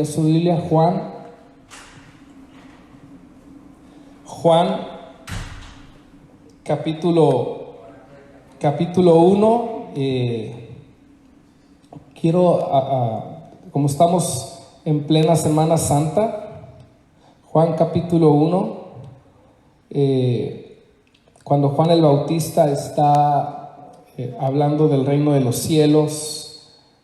Su Biblia, Juan capítulo 1. Como estamos en plena Semana Santa, Juan capítulo 1, cuando Juan el Bautista está hablando del reino de los cielos,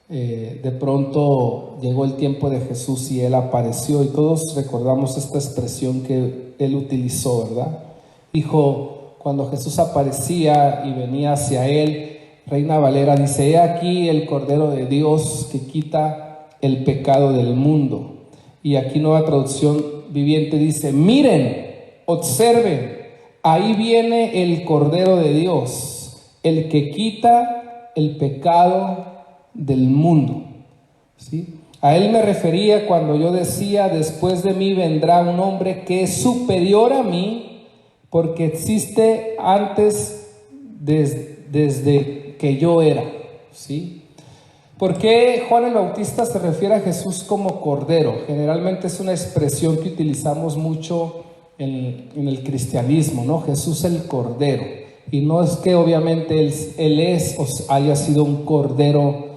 de pronto llegó el tiempo de Jesús y Él apareció, y todos recordamos esta expresión que Él utilizó, ¿verdad? Dijo, cuando Jesús aparecía y venía hacia Él, Reina Valera dice: he aquí el Cordero de Dios que quita el pecado del mundo. Y aquí Nueva Traducción Viviente dice: miren, observen, ahí viene el Cordero de Dios, el que quita el pecado del mundo. ¿Sí? A Él me refería cuando yo decía: después de mí vendrá un hombre que es superior a mí, porque existe antes desde que yo era. ¿Sí? ¿Por qué Juan el Bautista se refiere a Jesús como Cordero? Generalmente es una expresión que utilizamos mucho en el cristianismo, ¿no? Jesús el Cordero. Y no es que obviamente él es o haya sido un cordero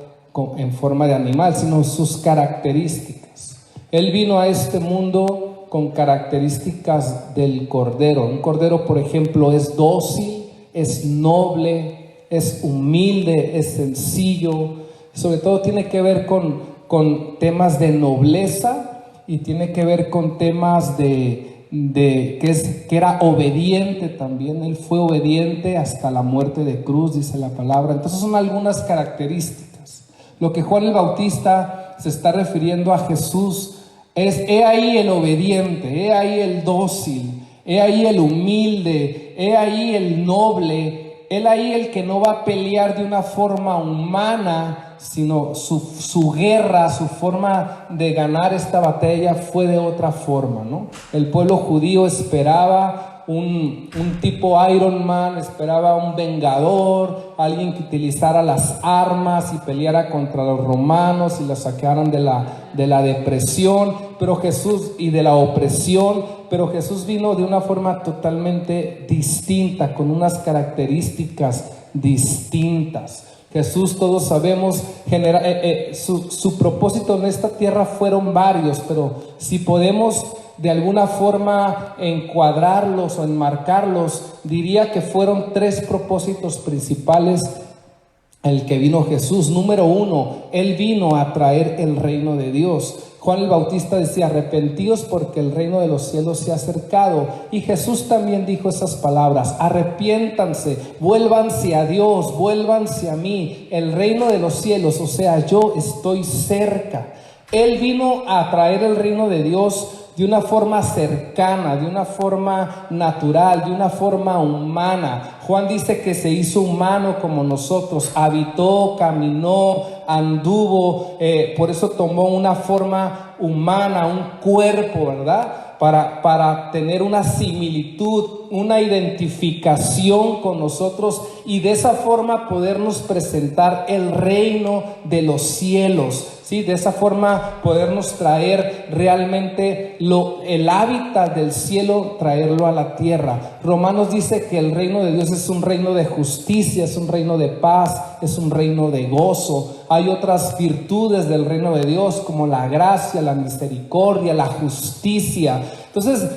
en forma de animal, sino sus características. Él vino a este mundo con características del cordero. Un cordero, por ejemplo, es dócil, es noble, es humilde, es sencillo. Sobre todo tiene que ver con temas de nobleza, y tiene que ver con temas que era obediente también. Él fue obediente hasta la muerte de cruz, dice la palabra. Entonces son algunas características. Lo que Juan el Bautista se está refiriendo a Jesús es: he ahí el obediente, he ahí el dócil, he ahí el humilde, he ahí el noble, he ahí el que no va a pelear de una forma humana, sino su guerra, su forma de ganar esta batalla fue de otra forma, ¿no? El pueblo judío esperaba un tipo Iron Man, esperaba un vengador, alguien que utilizara las armas y peleara contra los romanos y los sacaran de la depresión, pero Jesús, y de la opresión, pero Jesús vino de una forma totalmente distinta, con unas características distintas. Jesús, todos sabemos, su propósito en esta tierra fueron varios, pero si podemos de alguna forma encuadrarlos o enmarcarlos, diría que fueron tres propósitos principales el que vino Jesús. Número uno, Él vino a traer el reino de Dios. Juan el Bautista decía: arrepentíos porque el reino de los cielos se ha acercado. Y Jesús también dijo esas palabras: arrepiéntanse, vuélvanse a Dios, vuélvanse a mí, el reino de los cielos, o sea, yo estoy cerca. Él vino a traer el reino de Dios de una forma cercana, de una forma natural, de una forma humana. Juan dice que se hizo humano como nosotros, habitó, caminó, anduvo, por eso tomó una forma humana, un cuerpo, ¿verdad? Para tener una similitud, una identificación con nosotros, y de esa forma podernos presentar el reino de los cielos. Sí, de esa forma podernos traer realmente el hábitat del cielo, traerlo a la tierra. Romanos dice que el reino de Dios es un reino de justicia, es un reino de paz, es un reino de gozo. Hay otras virtudes del reino de Dios, como la gracia, la misericordia, la justicia. Entonces,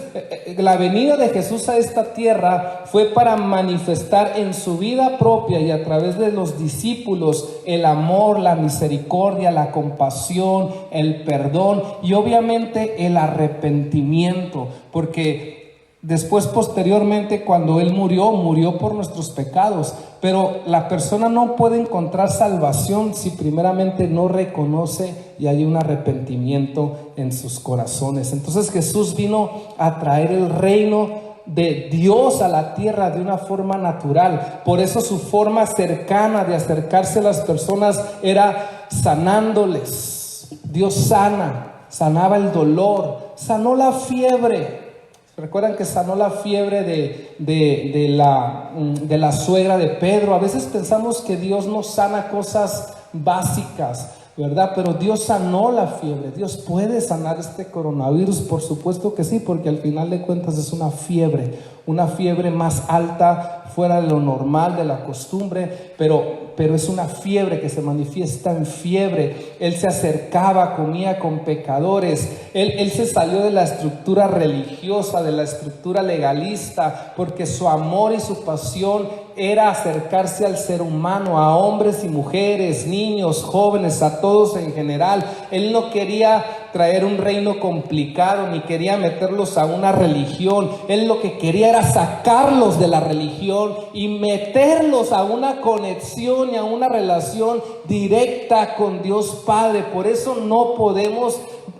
la venida de Jesús a esta tierra fue para manifestar en su vida propia y a través de los discípulos el amor, la misericordia, la compasión, el perdón y obviamente el arrepentimiento, porque después, posteriormente, cuando Él murió por nuestros pecados. Pero la persona no puede encontrar salvación si primeramente no reconoce y hay un arrepentimiento en sus corazones. Entonces Jesús vino a traer el reino de Dios a la tierra de una forma natural. Por eso su forma cercana de acercarse a las personas era sanándoles. Dios sanaba el dolor, sanó la fiebre. Recuerdan que sanó la fiebre de la suegra de Pedro. A veces pensamos que Dios nos sana cosas básicas, ¿verdad? Pero Dios sanó la fiebre. Dios puede sanar este coronavirus, por supuesto que sí, porque al final de cuentas es una fiebre más alta, fuera de lo normal, de la costumbre, pero es una fiebre que se manifiesta en fiebre. Él se acercaba, comía con pecadores. Él se salió de la estructura religiosa, de la estructura legalista, porque su amor y su pasión era acercarse al ser humano, a hombres y mujeres, niños, jóvenes, a todos en general. Él no quería traer un reino complicado, ni quería meterlos a una religión. Él lo que quería era sacarlos de la religión y meterlos a una conexión y a una relación directa con Dios Padre. Por eso no podemos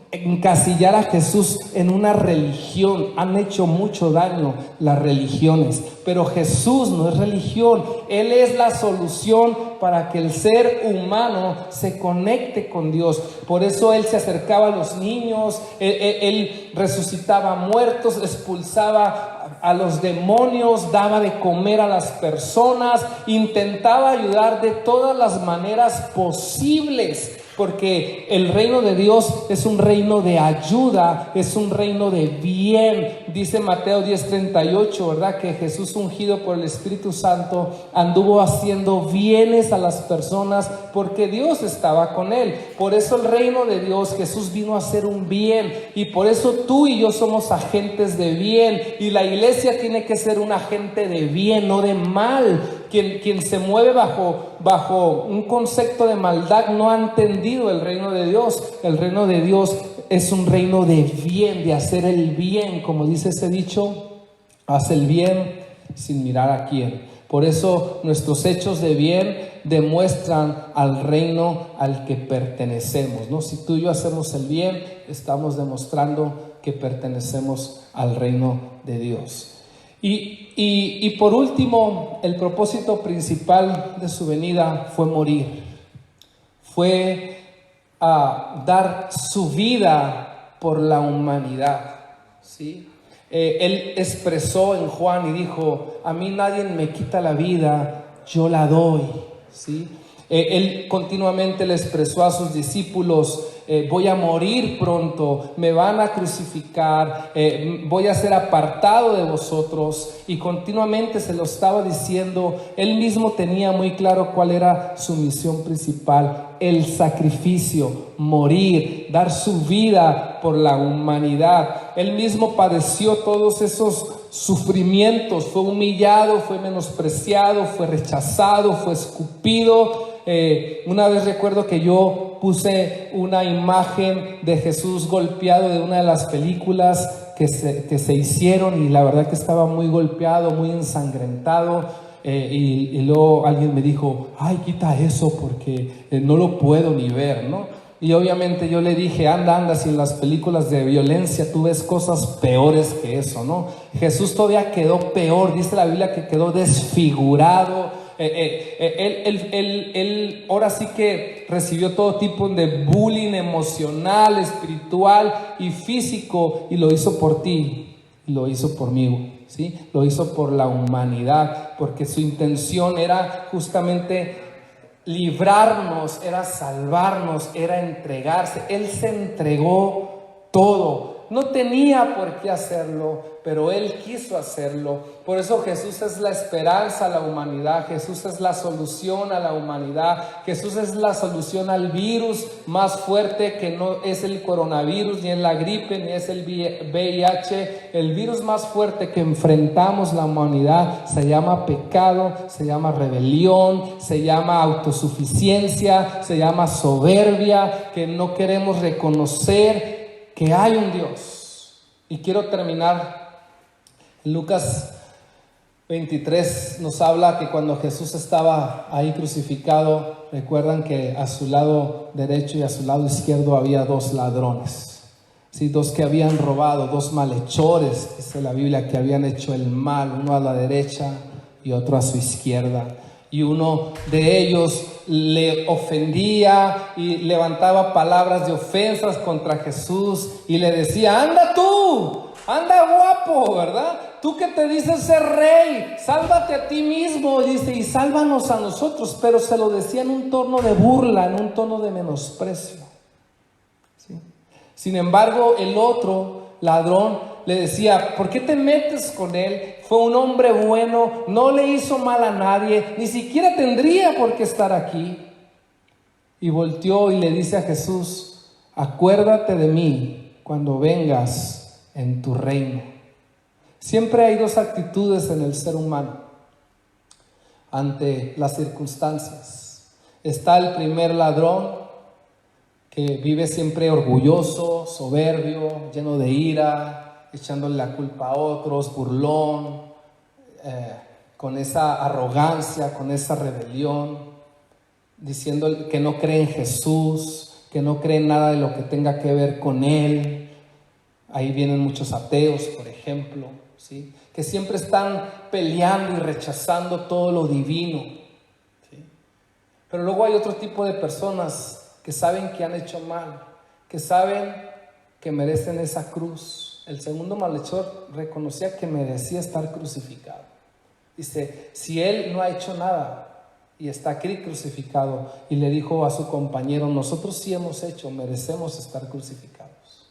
encasillar a Jesús en una religión. Han hecho mucho daño las religiones, pero Jesús no es religión. Él es la solución para que el ser humano se conecte con Dios. Por eso Él se acercaba a los niños, él resucitaba muertos, expulsaba a los demonios, daba de comer a las personas, intentaba ayudar de todas las maneras posibles. Porque el reino de Dios es un reino de ayuda, es un reino de bien. Dice Mateo 10:38, ¿verdad? Que Jesús, ungido por el Espíritu Santo, anduvo haciendo bienes a las personas porque Dios estaba con él. Por eso el reino de Dios, Jesús vino a hacer un bien, y por eso tú y yo somos agentes de bien, y la iglesia tiene que ser un agente de bien, no de mal. Quien se mueve bajo un concepto de maldad no ha entendido el reino de Dios. El reino de Dios es un reino de bien, de hacer el bien. Como dice ese dicho, haz el bien sin mirar a quién. Por eso nuestros hechos de bien demuestran al reino al que pertenecemos, ¿no? Si tú y yo hacemos el bien, estamos demostrando que pertenecemos al reino de Dios. Y por último, el propósito principal de su venida fue morir. Fue dar su vida por la humanidad, ¿sí? Él expresó en Juan y dijo: a mí nadie me quita la vida, yo la doy, ¿sí? Él continuamente le expresó a sus discípulos: voy a morir pronto, me van a crucificar, voy a ser apartado de vosotros. Y continuamente se lo estaba diciendo. Él mismo tenía muy claro cuál era su misión principal: el sacrificio, morir, dar su vida por la humanidad. Él mismo padeció todos esos sufrimientos, fue humillado, fue menospreciado, fue rechazado, fue escupido. Una vez recuerdo que yo puse una imagen de Jesús golpeado de una de las películas que se hicieron, y la verdad que estaba muy golpeado, muy ensangrentado, y luego alguien me dijo: ay, quita eso porque no lo puedo ni ver, ¿no? Y obviamente yo le dije: anda, si en las películas de violencia tú ves cosas peores que eso, ¿no? Jesús todavía quedó peor. Dice la Biblia que quedó desfigurado. Él ahora sí que recibió todo tipo de bullying emocional, espiritual y físico, y lo hizo por ti, y lo hizo por mí, ¿sí? Lo hizo por la humanidad, porque su intención era justamente librarnos, era salvarnos, era entregarse. Él se entregó todo. No tenía por qué hacerlo, pero Él quiso hacerlo. Por eso Jesús es la esperanza a la humanidad. Jesús es la solución a la humanidad. Jesús es la solución al virus más fuerte, que no es el coronavirus, ni es la gripe, ni es el VIH. El virus más fuerte que enfrentamos la humanidad se llama pecado, se llama rebelión, se llama autosuficiencia, se llama soberbia, que no queremos reconocer que hay un Dios. Y quiero terminar. Lucas 23 nos habla que cuando Jesús estaba ahí crucificado, recuerdan que a su lado derecho y a su lado izquierdo había dos ladrones, ¿sí? Dos que habían robado, dos malhechores, dice la Biblia, que habían hecho el mal, uno a la derecha y otro a su izquierda. Y uno de ellos le ofendía y levantaba palabras de ofensas contra Jesús y le decía: anda tú, anda guapo, ¿verdad? tú que te dices ser rey, sálvate a ti mismo, dice, y sálvanos a nosotros. Pero se lo decía en un tono de burla, en un tono de menosprecio, ¿sí? Sin embargo, el otro ladrón le decía, ¿por qué te metes con él? Fue un hombre bueno, no le hizo mal a nadie, ni siquiera tendría por qué estar aquí. Y volteó y le dice a Jesús, acuérdate de mí cuando vengas en tu reino. Siempre hay dos actitudes en el ser humano ante las circunstancias. Está el primer ladrón que vive siempre orgulloso, soberbio, lleno de ira, echándole la culpa a otros, burlón, con esa arrogancia, con esa rebelión, diciendo que no cree en Jesús, que no cree en nada de lo que tenga que ver con Él. Ahí vienen muchos ateos, por ejemplo, ¿sí? Que siempre están peleando y rechazando todo lo divino, ¿sí? Pero luego hay otro tipo de personas que saben que han hecho mal, que saben que merecen esa cruz. El segundo malhechor reconocía que merecía estar crucificado. Dice, si él no ha hecho nada y está aquí crucificado, y le dijo a su compañero, nosotros sí hemos hecho, merecemos estar crucificados.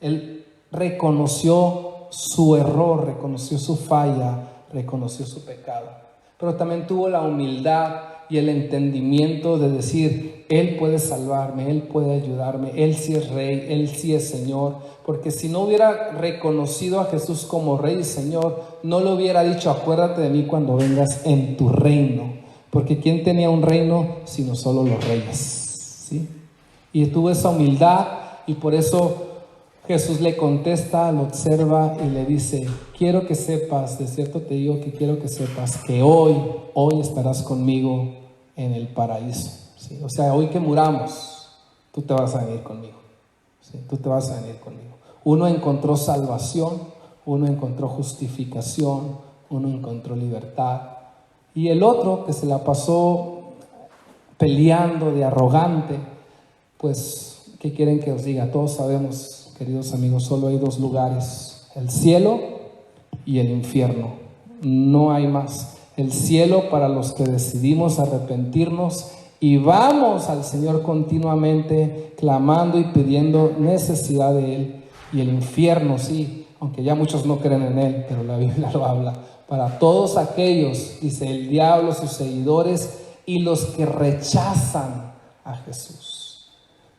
Él reconoció su error, reconoció su falla, reconoció su pecado, pero también tuvo la humildad y el entendimiento de decir, Él puede salvarme, Él puede ayudarme, Él sí es Rey, Él sí es Señor, porque si no hubiera reconocido a Jesús como Rey y Señor, no le hubiera dicho, acuérdate de mí cuando vengas en tu reino, porque ¿quién tenía un reino sino solo los reyes? ¿Sí? Y tuvo esa humildad, y por eso Jesús le contesta, lo observa y le dice, quiero que sepas, de cierto te digo que quiero que sepas que hoy estarás conmigo en el paraíso, ¿sí? O sea, hoy que muramos, tú te vas a venir conmigo, ¿sí? Tú te vas a venir conmigo. Uno encontró salvación, uno encontró justificación, uno encontró libertad. Y el otro que se la pasó peleando de arrogante, pues, ¿qué quieren que os diga? Todos sabemos, queridos amigos, solo hay dos lugares, el cielo y el infierno. No hay más. El cielo para los que decidimos arrepentirnos y vamos al Señor continuamente clamando y pidiendo necesidad de Él. Y el infierno, sí, aunque ya muchos no creen en Él, pero la Biblia lo habla. Para todos aquellos, dice el diablo, sus seguidores y los que rechazan a Jesús.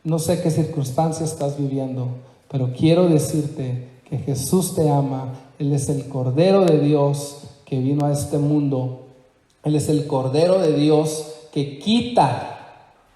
No sé qué circunstancia estás viviendo, pero quiero decirte que Jesús te ama. Él es el Cordero de Dios que vino a este mundo. Él es el Cordero de Dios que quita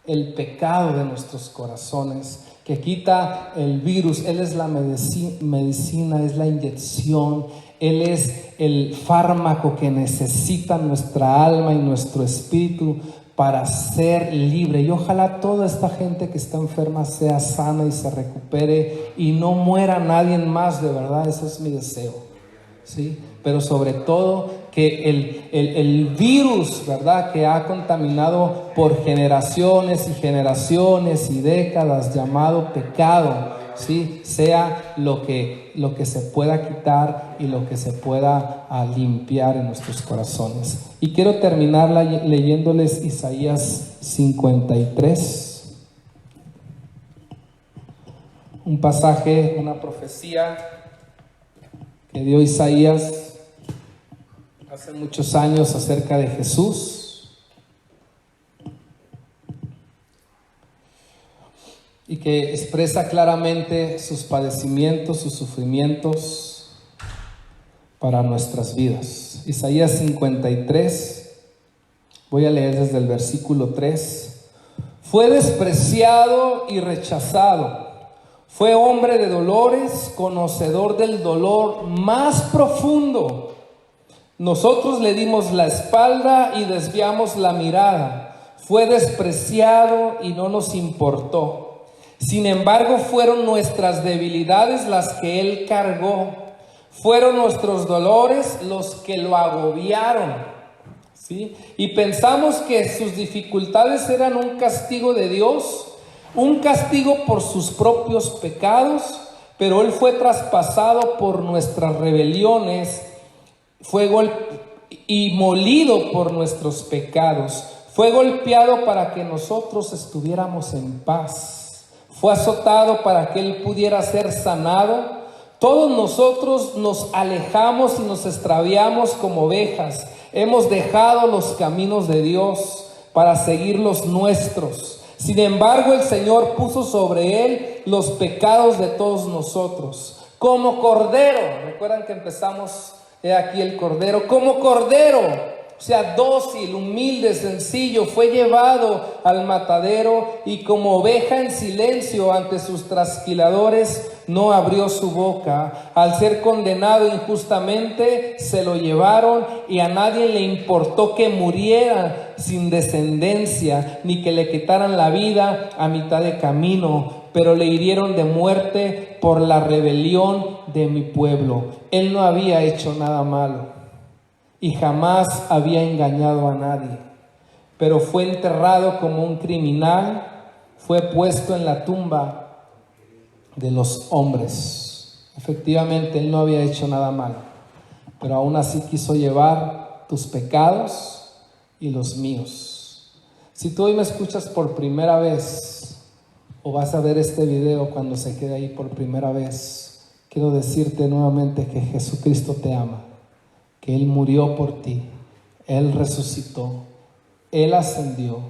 el pecado de nuestros corazones, que quita el virus. Él es la medicina, es la inyección. Él es el fármaco que necesita nuestra alma y nuestro espíritu para ser libre. Y ojalá toda esta gente que está enferma sea sana y se recupere y no muera nadie más, de verdad, ese es mi deseo, ¿sí? Pero sobre todo que el virus, ¿verdad?, que ha contaminado por generaciones y generaciones y décadas, llamado pecado, ¿sí?, sea lo que se pueda quitar y lo que se pueda limpiar en nuestros corazones. Y quiero terminar leyéndoles Isaías 53, un pasaje, una profecía que dio Isaías hace muchos años acerca de Jesús, y que expresa claramente sus padecimientos, sus sufrimientos para nuestras vidas. Isaías 53, voy a leer desde el versículo 3. Fue despreciado y rechazado, fue hombre de dolores, conocedor del dolor más profundo. Nosotros le dimos la espalda y desviamos la mirada. Fue despreciado y no nos importó. Sin embargo, fueron nuestras debilidades las que Él cargó. Fueron nuestros dolores los que lo agobiaron, ¿sí? Y pensamos que sus dificultades eran un castigo de Dios, un castigo por sus propios pecados, pero Él fue traspasado por nuestras rebeliones y molido por nuestros pecados, fue golpeado para que nosotros estuviéramos en paz, fue azotado para que Él pudiera ser sanado. Todos nosotros nos alejamos y nos extraviamos como ovejas. Hemos dejado los caminos de Dios para seguir los nuestros. Sin embargo, el Señor puso sobre Él los pecados de todos nosotros. Como cordero, recuerdan que empezamos, he aquí el cordero, como cordero, o sea, dócil, humilde, sencillo, fue llevado al matadero, y como oveja en silencio ante sus trasquiladores, no abrió su boca. Al ser condenado injustamente, se lo llevaron, y a nadie le importó que muriera sin descendencia, ni que le quitaran la vida a mitad de camino, pero le hirieron de muerte por la rebelión de mi pueblo. Él no había hecho nada malo y jamás había engañado a nadie, pero fue enterrado como un criminal, fue puesto en la tumba de los hombres. Efectivamente, Él no había hecho nada malo, pero aún así quiso llevar tus pecados y los míos. Si tú hoy me escuchas por primera vez, o vas a ver este video cuando se quede ahí por primera vez, quiero decirte nuevamente que Jesucristo te ama, que Él murió por ti, Él resucitó, Él ascendió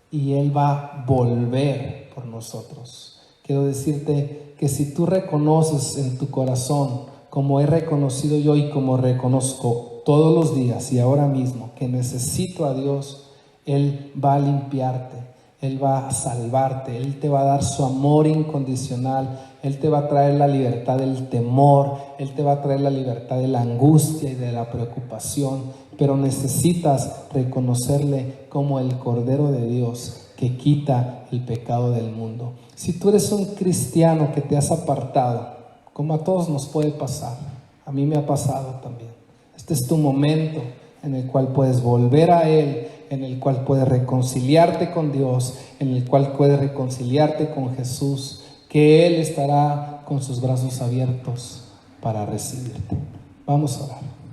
y Él va a volver por nosotros. Quiero decirte que si tú reconoces en tu corazón, como he reconocido yo y como reconozco todos los días y ahora mismo, que necesito a Dios, Él va a limpiarte, Él va a salvarte, Él te va a dar su amor incondicional, Él te va a traer la libertad del temor, Él te va a traer la libertad de la angustia y de la preocupación, pero necesitas reconocerle como el Cordero de Dios que quita el pecado del mundo. Si tú eres un cristiano que te has apartado, como a todos nos puede pasar, a mí me ha pasado también, este es tu momento en el cual puedes volver a Él, en el cual puedes reconciliarte con Dios, en el cual puedes reconciliarte con Jesús, que Él estará con sus brazos abiertos para recibirte. Vamos a orar.